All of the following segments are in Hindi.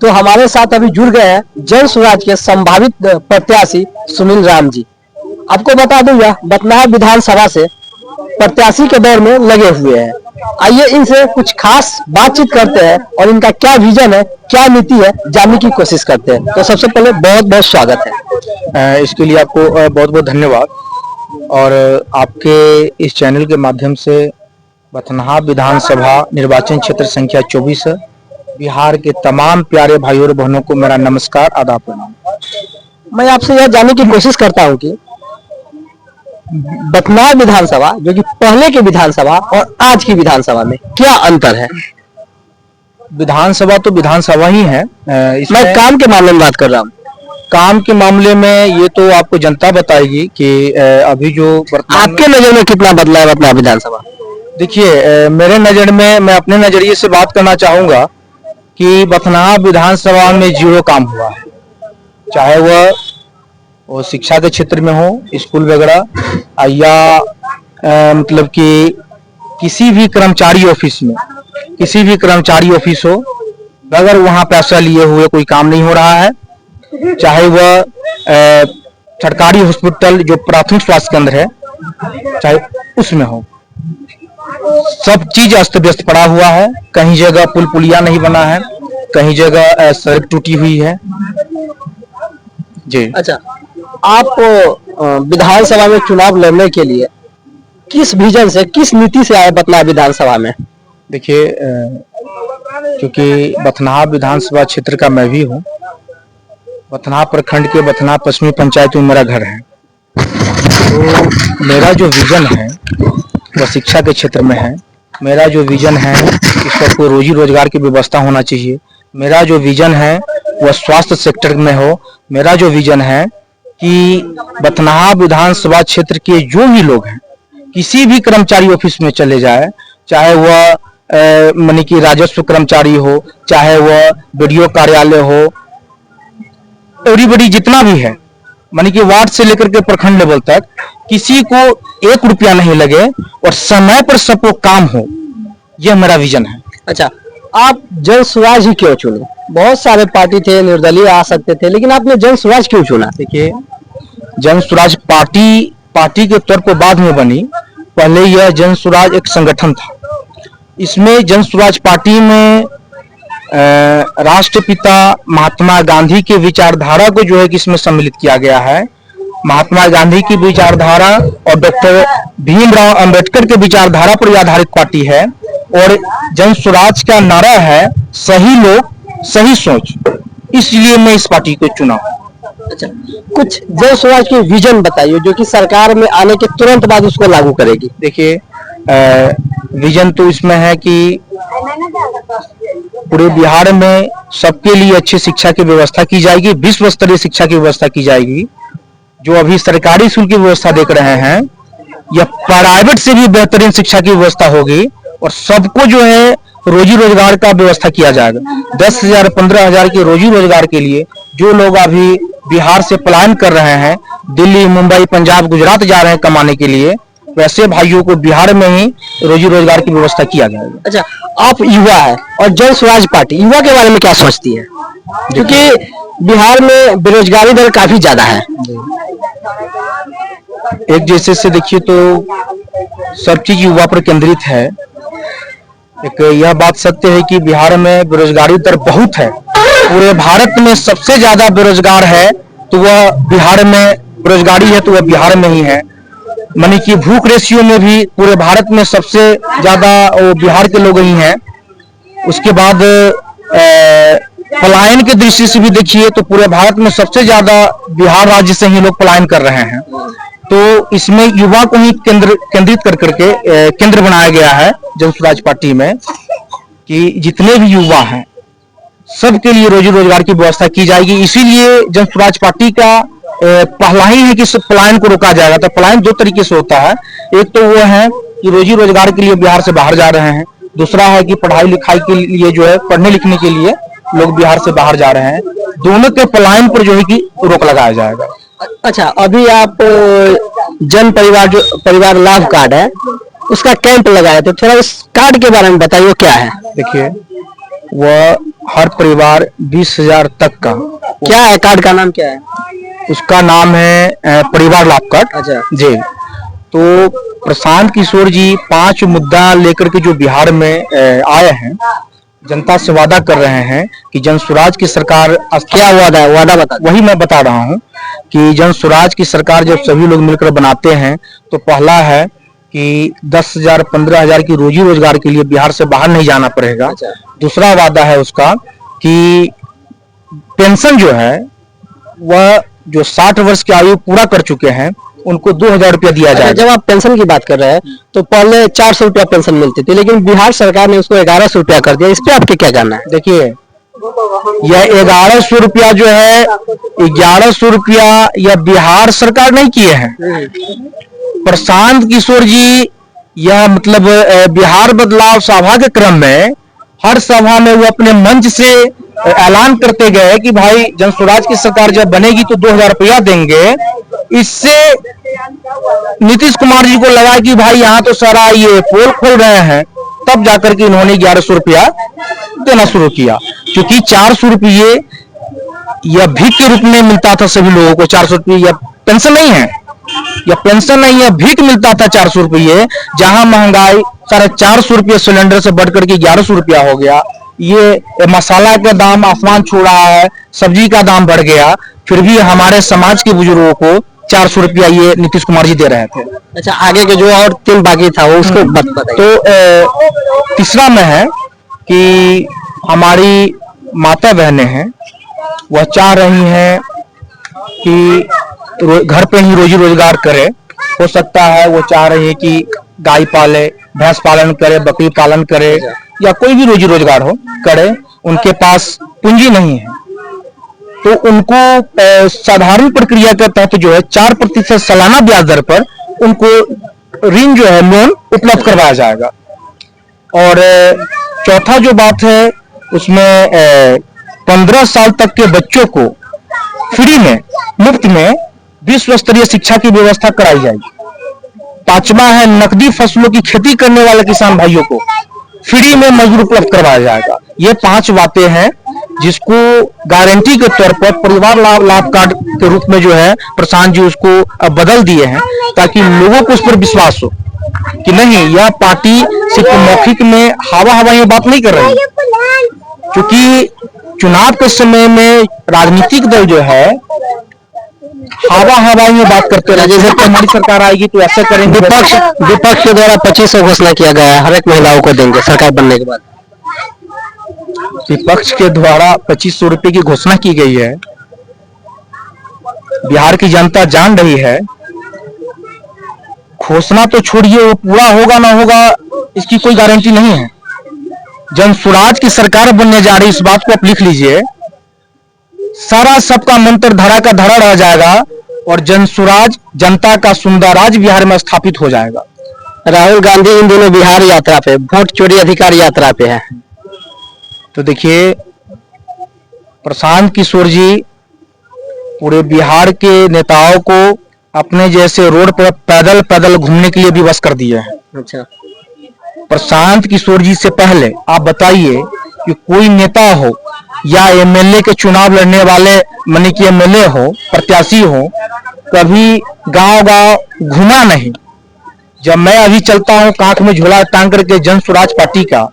तो हमारे साथ अभी जुड़ गए हैं जन स्वराज के संभावित प्रत्याशी सुनील राम जी। आपको बता दूं यह बथनाहा विधानसभा से प्रत्याशी के दौर में लगे हुए हैं। आइए इनसे कुछ खास बातचीत करते हैं और इनका क्या विजन है, क्या नीति है, जानने की कोशिश करते हैं। तो सबसे पहले बहुत बहुत स्वागत है। इसके लिए आपको बहुत बहुत धन्यवाद। और आपके इस चैनल के माध्यम से बथनाहा विधानसभा निर्वाचन क्षेत्र संख्या 24 बिहार के तमाम प्यारे भाइयों और बहनों को मेरा नमस्कार, आदाब, प्रणाम। मैं आपसे यह जानने की कोशिश करता हूं कि बथनाहा विधानसभा जो कि पहले के विधानसभा और आज की विधानसभा में क्या अंतर है? विधानसभा तो विधानसभा ही है। मैं काम के मामले में बात कर रहा हूँ। काम के मामले में ये तो आपको जनता बताएगी कि अभी जो आपके नजर में कितना बदला है बथनाहा विधानसभा? देखिए, मेरे नजर में, मैं अपने नजरिए से बात करना चाहूंगा कि बथनाहा विधानसभा में जीरो काम हुआ है। चाहे वो शिक्षा के क्षेत्र में हो, स्कूल वगैरह, या मतलब कि किसी भी कर्मचारी ऑफिस में, किसी भी कर्मचारी ऑफिस हो, अगर वहां पैसा लिए हुए कोई काम नहीं हो रहा है। चाहे वह सरकारी हॉस्पिटल जो प्राथमिक स्वास्थ्य केंद्र है, चाहे उसमें हो, सब चीज अस्त व्यस्त पड़ा हुआ है। कहीं जगह पुल पुलिया नहीं बना है, कहीं जगह सड़क टूटी हुई है जी। अच्छा, आप विधानसभा में चुनाव लड़ने के लिए किस विजन से, किस नीति से आए बथनाहा विधानसभा में? देखिए, क्योंकि बथनाहा विधानसभा क्षेत्र का मैं भी हूँ। बथनाहा प्रखंड के बथनाहा पश्चिमी पंचायत में मेरा घर है। तो मेरा जो विजन है वह शिक्षा के क्षेत्र में है। मेरा जो विजन है कि सबको रोजी रोजगार की व्यवस्था होना चाहिए। मेरा जो विजन है वह स्वास्थ्य सेक्टर में हो। मेरा जो विजन है कि बथनाहा विधानसभा क्षेत्र के जो भी लोग हैं, किसी भी कर्मचारी ऑफिस में चले जाए, चाहे वह मानी कि राजस्व कर्मचारी हो, चाहे वह बीडीओ कार्यालय हो, एवरीबॉडी जितना भी है, मानी कि वार्ड से लेकर के प्रखंड लेवल तक, किसी को 1 रुपया नहीं लगे और समय पर सबको काम हो, यह मेरा विजन है। अच्छा, आप जन स्वराज ही क्यों चुने? बहुत सारे पार्टी थे, निर्दलीय आ सकते थे, लेकिन आपने जन स्वराज क्यों चुना? देखिए, जन स्वराज पार्टी के तौर पर बाद में बनी। पहले यह जन स्वराज एक संगठन था। इसमें जन स्वराज पार्टी में राष्ट्रपिता महात्मा गांधी के विचारधारा को जो है कि इसमें सम्मिलित किया गया है। महात्मा गांधी की विचारधारा और डॉक्टर भीमराव अंबेडकर के विचारधारा पर आधारित पार्टी है। और जन स्वराज का नारा है सही लोग सही सोच, इसलिए मैं इस पार्टी को चुना। अच्छा, कुछ जन स्वराज के विजन बताइए जो कि सरकार में आने के तुरंत बाद उसको लागू करेगी। देखिए, विजन तो इसमें है कि पूरे बिहार में सबके लिए अच्छी शिक्षा की व्यवस्था की जाएगी, विश्व स्तरीय शिक्षा की व्यवस्था की जाएगी। जो अभी सरकारी स्कूल की व्यवस्था देख रहे हैं, या प्राइवेट से भी बेहतरीन शिक्षा की व्यवस्था होगी और सबको जो है रोजी रोजगार का व्यवस्था किया जाएगा। 10,000 15,000 के रोजी रोजगार के लिए जो लोग अभी बिहार से पलायन कर रहे हैं, दिल्ली, मुंबई, पंजाब, गुजरात जा रहे हैं कमाने के लिए, वैसे भाइयों को बिहार में ही रोजी रोजगार की व्यवस्था किया जाएगा। अच्छा, आप युवा है और जन स्वराज पार्टी युवा के बारे में क्या सोचती है? क्योंकि बिहार में बेरोजगारी दर काफी ज्यादा है। एक जैसे से देखिए तो सब चीज युवा पर केंद्रित है। एक यह बात सत्य है कि बिहार में बेरोजगारी दर बहुत है। पूरे भारत में सबसे ज्यादा बेरोजगार है तो वह बिहार में बेरोजगारी है, तो वह बिहार में ही है। मानी कि भूख रेशियो में भी पूरे भारत में सबसे ज्यादा वो बिहार के लोग ही हैं। उसके बाद पलायन की दृष्टि से भी देखिए तो पूरे भारत में सबसे ज्यादा बिहार राज्य से ही लोग पलायन कर रहे हैं। तो इसमें युवा को ही केंद्रित कर करके केंद्र बनाया गया है जन स्वराज पार्टी में, कि जितने भी युवा हैं सबके लिए रोजी रोजगार की व्यवस्था की जाएगी। इसीलिए जन स्वराज पार्टी का पहला ही है कि पलायन को रोका जाएगा। तो पलायन 2 तरीके से होता है। एक तो वो है कि रोजी रोजगार के लिए बिहार से बाहर जा रहे हैं, दूसरा है कि पढ़ाई लिखाई के लिए जो है पढ़ने लिखने के लिए लोग बिहार से बाहर जा रहे हैं। दोनों के पलायन पर जो है कि रोक लगाया जाएगा। अच्छा, अभी आप जन परिवार लाभ कार्ड है उसका कैंप लगाया, तो थोड़ा उस कार्ड के बारे में बताइए क्या है? देखिए, वह हर परिवार 20,000 तक का। क्या है कार्ड का नाम क्या है? उसका नाम है परिवार लाभ कार्ड। अच्छा जी। तो प्रशांत किशोर जी 5 मुद्दा लेकर के जो बिहार में आए हैं, जनता से वादा कर रहे हैं कि जन स्वराज की सरकार। क्या वादा है? वादा बता दो। वही मैं बता रहा हूं कि जन स्वराज की सरकार जब सभी लोग मिलकर बनाते हैं तो पहला है कि 10,000 15,000 की रोजी रोजगार के लिए बिहार से बाहर नहीं जाना पड़ेगा। अच्छा। दूसरा वादा है उसका कि पेंशन जो है वह जो 60 वर्ष की आयु पूरा कर चुके हैं उनको 2,000 रुपया दिया अच्छा, जाएगा। जब आप पेंशन की बात कर रहे हैं तो पहले 400 रुपया पेंशन मिलती थी, लेकिन बिहार सरकार ने उसको 1100 रुपया कर दिया। इस पे आपके क्या कहना है? देखिए, यह 1100 रुपया जो है, 1100 रुपया यह बिहार सरकार नहीं किए हैं, प्रशांत किशोर जी। यह मतलब बिहार बदलाव सभा के क्रम में हर सभा में वो अपने मंच से ऐलान करते गए कि भाई जन स्वराज की सरकार जब बनेगी तो 2,000 रुपया देंगे। इससे नीतीश कुमार जी को लगा कि भाई यहाँ तो सारा ये पोल खोल रहे हैं, तब जाकर के इन्होंने 1100 रुपया देना शुरू किया। क्योंकि 400 रुपये यह भीख के रूप में मिलता था सभी लोगों को। 400 रुपये यह पेंशन नहीं है, यह पेंशन नहीं है, भीख मिलता था 400 रुपये। जहां महंगाई 450 रुपये सिलेंडर से बढ़कर के 1100 रुपया हो गया। ये मसाला का दाम आसमान छू रहा है, सब्जी का दाम बढ़ गया, फिर भी हमारे समाज के बुजुर्गों को 400 रुपया ये नीतीश कुमार जी दे रहे थे। अच्छा, आगे के जो और 3 बाकी था वो उसको बताइए। तो तीसरा में है कि हमारी माता बहनें हैं, वह चाह रही हैं कि घर पे ही रोजी रोजगार करे। हो सकता है वो चाह रही है कि गाय पाले, भैंस पालन करे, बकरी पालन करे, या कोई भी रोजी रोजगार हो करे। उनके पास पूंजी नहीं है तो उनको साधारण प्रक्रिया के तहत जो है 4% सालाना ब्याज दर पर उनको ऋण जो है लोन उपलब्ध करवाया जाएगा। और चौथा जो बात है उसमें 15 साल तक के बच्चों को फ्री में, मुफ्त में विश्व स्तरीय शिक्षा की व्यवस्था कराई जाएगी। पांचवा है नकदी फसलों की खेती करने वाले किसान भाइयों को फ्री में मजदूर उपलब्ध करवाया जाएगा। ये 5 बातें हैं जिसको गारंटी के तौर पर परिवार लाभ कार्ड के रूप में जो है प्रशांत जी उसको बदल दिए हैं, ताकि लोगों को उस पर विश्वास हो कि नहीं, यह पार्टी सिर्फ मौखिक में हवा ये बात नहीं कर रही। क्योंकि चुनाव के समय में राजनीतिक दल जो है हवा ये बात करते रहे, जैसे हमारी सरकार आएगी तो ऐसा करेंगे। विपक्ष के द्वारा 2500 घोषणा किया गया है, हर एक महिलाओं को देंगे सरकार बनने के बाद। विपक्ष के द्वारा 2500 रुपए की घोषणा की गई है। बिहार की जनता जान रही है, घोषणा तो छोड़िए, वो पूरा होगा ना होगा इसकी कोई गारंटी नहीं है। जन स्वराज की सरकार बनने जा रही, इस बात को आप लिख लीजिए। सारा सबका मंत्र धरा का धरा रह जाएगा और जन स्वराज, जनता का सुंदर राज बिहार में स्थापित हो जाएगा। राहुल गांधी इन दिनों बिहार यात्रा पे, वोट चोरी अधिकार यात्रा पे है। तो देखिए, प्रशांत किशोर जी पूरे बिहार के नेताओं को अपने जैसे रोड पर पैदल घूमने के लिए भी बस कर दिया है। अच्छा, प्रशांत किशोर जी से पहले आप बताइए कि कोई नेता हो या एमएलए के चुनाव लड़ने वाले, माने कि एमएलए हो, प्रत्याशी हो, कभी गांव घुमा नहीं। जब मैं अभी चलता हूं कांख में झोला टांग करके जन स्वराज पार्टी का,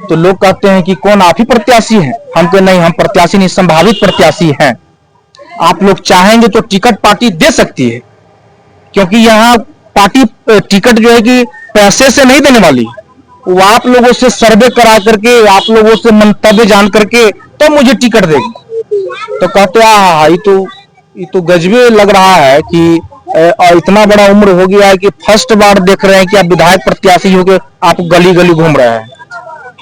तो लोग कहते हैं कि कौन आप ही प्रत्याशी हैं? हम तो नहीं, हम प्रत्याशी नहीं, संभावित प्रत्याशी हैं। आप लोग चाहेंगे तो टिकट पार्टी दे सकती है, क्योंकि यहाँ पार्टी टिकट जो है कि पैसे से नहीं देने वाली, वो आप लोगों से सर्वे करा करके, आप लोगों से मंतव्य जान करके तो मुझे टिकट देगी। तो कहते हैं ये तो गजबे लग रहा है कि इतना बड़ा उम्र हो गया है कि फर्स्ट बार देख रहे हैं कि आप विधायक प्रत्याशी होकर आप गली घूम रहे हैं।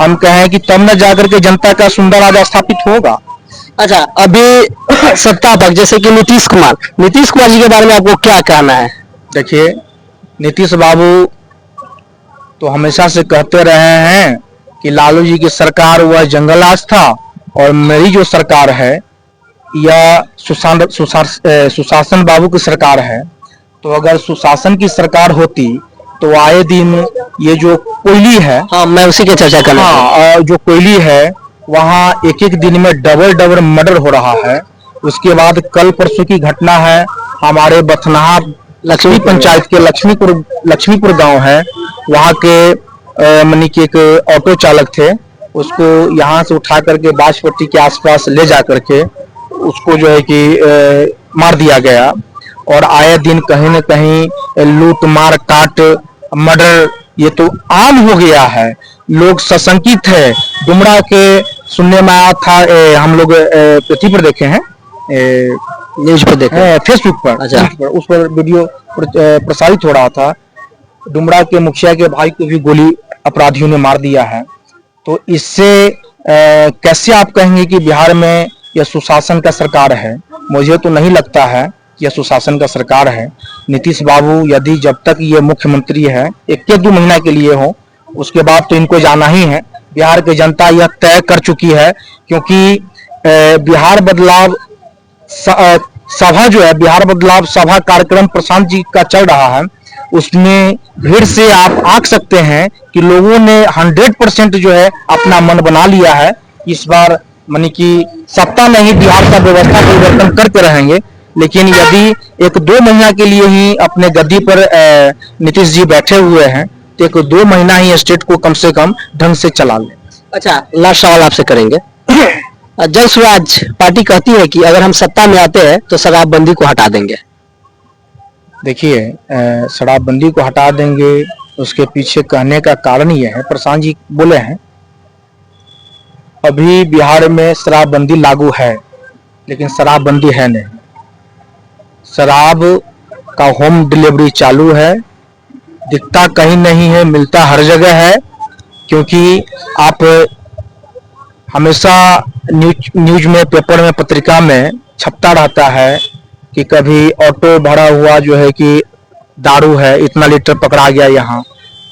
हम कहें कि तब न जाकर के जनता का सुंदर राज स्थापित होगा। अच्छा, अभी सत्ता पक्ष जैसे कि नीतीश कुमार जी के बारे में आपको क्या कहना है? देखिए, नीतीश बाबू तो हमेशा से कहते रहे हैं कि लालू जी की सरकार वह जंगल राज था और मेरी जो सरकार है यह सुशासन बाबू की सरकार है। तो अगर सुशासन की सरकार होती तो आए दिन ये जो कोयली है, हाँ, मैं उसी की चर्चा करना। हाँ, जो कोयली है वहाँ एक एक दिन में डबल डबल मर्डर हो रहा है। उसके बाद कल परसों की घटना है, हमारे बथनाहा लक्ष्मी पंचायत के लक्ष्मीपुर गांव है, वहाँ के मनी के एक ऑटो चालक थे, उसको यहाँ से उठा करके बाजपट्टी के आसपास ले जा करके उसको जो है कि मार दिया गया। और आए दिन कहीं न कहीं लूट मार काट मर्डर ये तो आम हो गया है। लोग सशंकित है। डुमरा के सुनने में आया था, हम लोग पृथ्वी पर देखे हैं, न्यूज पे देखे हैं, फेसबुक पर, अच्छा। उस पर वीडियो प्रसारित हो रहा था। डुमरा के मुखिया के भाई को भी गोली अपराधियों ने मार दिया है। तो इससे कैसे आप कहेंगे कि बिहार में यह सुशासन का सरकार है? मुझे तो नहीं लगता है कि यह सुशासन का सरकार है। नीतीश बाबू यदि जब तक ये मुख्यमंत्री है 1-2 महीना के लिए हो, उसके बाद तो इनको जाना ही है। बिहार की जनता यह तय कर चुकी है, क्योंकि बिहार बदलाव सभा जो है, बिहार बदलाव सभा कार्यक्रम प्रशांत जी का चल रहा है, उसमें भीड़ से आप आंक सकते हैं कि लोगों ने 100% जो है अपना मन बना लिया है। इस बार मानी कि सत्ता में ही बिहार का व्यवस्था परिवर्तन करके रहेंगे। लेकिन यदि 1-2 महीना के लिए ही अपने गद्दी पर नीतीश जी बैठे हुए हैं, तो 1-2 महीना ही स्टेट को कम से कम ढंग से चला लें। अच्छा, लास्ट सवाल आपसे करेंगे। जय स्वराज पार्टी कहती है कि अगर हम सत्ता में आते हैं तो शराबबंदी को हटा देंगे। देखिए, शराबबंदी को हटा देंगे, उसके पीछे कहने का कारण ये है, प्रशांत जी बोले हैं अभी बिहार में शराबबंदी लागू है, लेकिन शराबबंदी है नहीं। शराब का होम डिलीवरी चालू है, दिखता कहीं नहीं है, मिलता हर जगह है। क्योंकि आप हमेशा न्यूज में, पेपर में, पत्रिका में छपता रहता है कि कभी ऑटो भरा हुआ जो है कि दारू है, इतना लीटर पकड़ा गया यहाँ,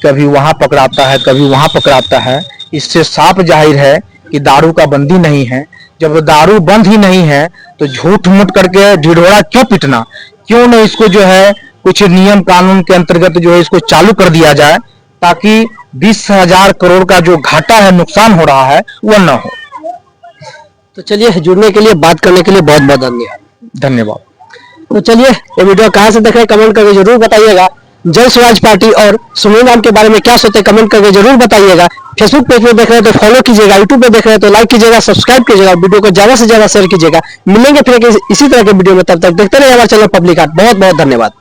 कभी वहाँ पकड़ाता है, कभी वहाँ पकड़ाता है। इससे साफ जाहिर है कि दारू का बंदी नहीं है। जब दारू बंद ही नहीं है तो झूठ मूठ करके ढिढोरा क्यों पीटना? क्यों न इसको जो है कुछ नियम कानून के अंतर्गत जो है इसको चालू कर दिया जाए, ताकि 20,000 करोड़ का जो घाटा है, नुकसान हो रहा है, वह न हो। तो चलिए, जुड़ने के लिए, बात करने के लिए बहुत बहुत धन्यवाद। धन्यवाद। तो चलिए, ये वीडियो कहाँ से देख रहे हैं कमेंट करके जरूर बताइएगा। जय स्वराज पार्टी और सुनील राम के बारे में क्या सोचते हैं कमेंट करके जरूर बताइएगा। फेसबुक पेज पे देख रहे हैं तो फॉलो कीजिएगा, यूट्यूब पे देख रहे हैं तो लाइक कीजिएगा, सब्सक्राइब कीजिएगा, वीडियो को ज्यादा से ज्यादा शेयर कीजिएगा। मिलेंगे फिर इसी तरह के वीडियो में, तब तक देखते रहिए हमारे चैनल पब्लिक आर्ट। बहुत बहुत धन्यवाद।